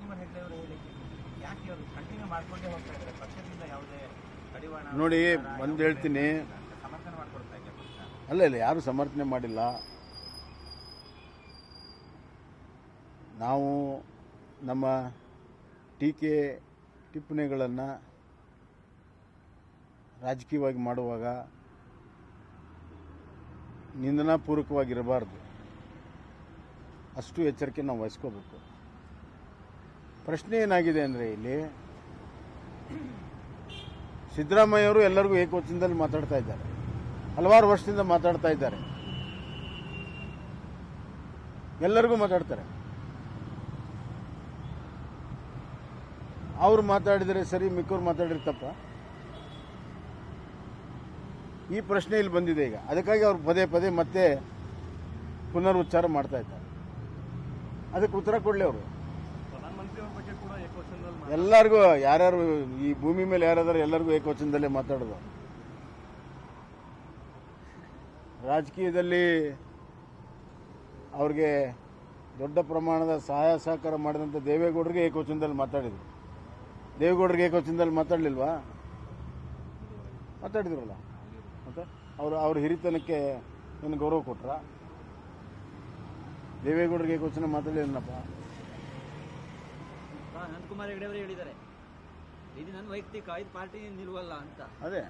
ಅನಂತಕುಮಾರ್ ಹೆಗಡೆ ಅವರು ಹೇಳಿಕೆ ಯಾಕೆ ಅವರು ಕಂಟಿನ್ಯೂ ಮಾಡ್ಕೊಂಡೇ ಹೋಗ್ತಾ ಇದ್ದಾರೆ, ಪಕ್ಷದಿಂದ ಯಾವುದೇ ಕಡಿವಾಣ ನೋಡಿ ಒಂದು ಹೇಳ್ತೀನಿ, ಸಮರ್ಥನೆ ಮಾಡ್ಕೊಡ್ತಾ ಇದೆ ಪಕ್ಷ. ಅಲ್ಲ ಇಲ್ಲ, ಯಾರು ಸಮರ್ಥನೆ ಮಾಡಿಲ್ಲ. ನಾವು ನಮ್ಮ ಟೀಕೆ ಟಿಪ್ಪಣಿಗಳನ್ನು ರಾಜಕೀಯವಾಗಿ ಮಾಡುವಾಗ ನಿಂದನಾಪೂರ್ವಕವಾಗಿರಬಾರ್ದು, ಅಷ್ಟು ಎಚ್ಚರಿಕೆ ನಾವು ವಹಿಸ್ಕೋಬೇಕು. ಪ್ರಶ್ನೆ ಏನಾಗಿದೆ ಅಂದರೆ, ಇಲ್ಲಿ ಸಿದ್ದರಾಮಯ್ಯವರು ಎಲ್ಲರಿಗೂ ಏಕವಚನದಲ್ಲಿ ಮಾತಾಡ್ತಾ ಇದ್ದಾರೆ, ಹಲವಾರು ವರ್ಷದಿಂದ ಮಾತಾಡ್ತಾ ಇದ್ದಾರೆ, ಎಲ್ಲರಿಗೂ ಮಾತಾಡ್ತಾರೆ. ಅವ್ರು ಮಾತಾಡಿದರೆ ಸರಿ, ಮಿಕ್ಕವ್ರು ಮಾತಾಡಿದ್ರೆ ತಪ್ಪ? ಈ ಪ್ರಶ್ನೆ ಇಲ್ಲಿ ಬಂದಿದೆ ಈಗ. ಅದಕ್ಕಾಗಿ ಅವ್ರು ಪದೇ ಪದೇ ಮತ್ತೆ ಪುನರುಚ್ಚಾರ ಮಾಡ್ತಾ ಇದ್ದಾರೆ. ಅದಕ್ಕೆ ಉತ್ತರ ಕೊಡಲಿ ಅವರು. ಎಲ್ಲರಿಗೂ, ಯಾರ್ಯಾರು ಈ ಭೂಮಿ ಮೇಲೆ ಯಾರಾದರೂ ಎಲ್ಲರಿಗೂ ಏಕವಚನದಲ್ಲೇ ಮಾತಾಡೋದು. ರಾಜಕೀಯದಲ್ಲಿ ಅವ್ರಿಗೆ ದೊಡ್ಡ ಪ್ರಮಾಣದ ಸಹಾಯ ಸಹಕಾರ ಮಾಡಿದಂಥ ದೇವೇಗೌಡರಿಗೆ ಏಕವಚನದಲ್ಲಿ ಮಾತಾಡಿದ್ರು. ದೇವೇಗೌಡರಿಗೆ ಏಕವಚನದಲ್ಲಿ ಮಾತಾಡಲಿಲ್ವಾ? ಮಾತಾಡಿದ್ರಲ್ಲ. ಮತ್ತೆ ಅವ್ರ ಹಿರಿತನಕ್ಕೆ ಏನು ಗೌರವ ಕೊಟ್ರ? ದೇವೇಗೌಡರಿಗೆ ಏಕವಚನ ಮಾತಾಡಲಿಲ್ಲಪ್ಪ. ಅನಂತಕುಮಾರ್ ಹೆಗಡೆ ಅವರು ಹೇಳಿದ್ದಾರೆ, ಇದು ನನ್ನ ವೈಯಕ್ತಿಕ, ಇದು ಪಾರ್ಟಿ ನಿಲ್ವಲ್ಲ ಅಂತ. ಅದೇ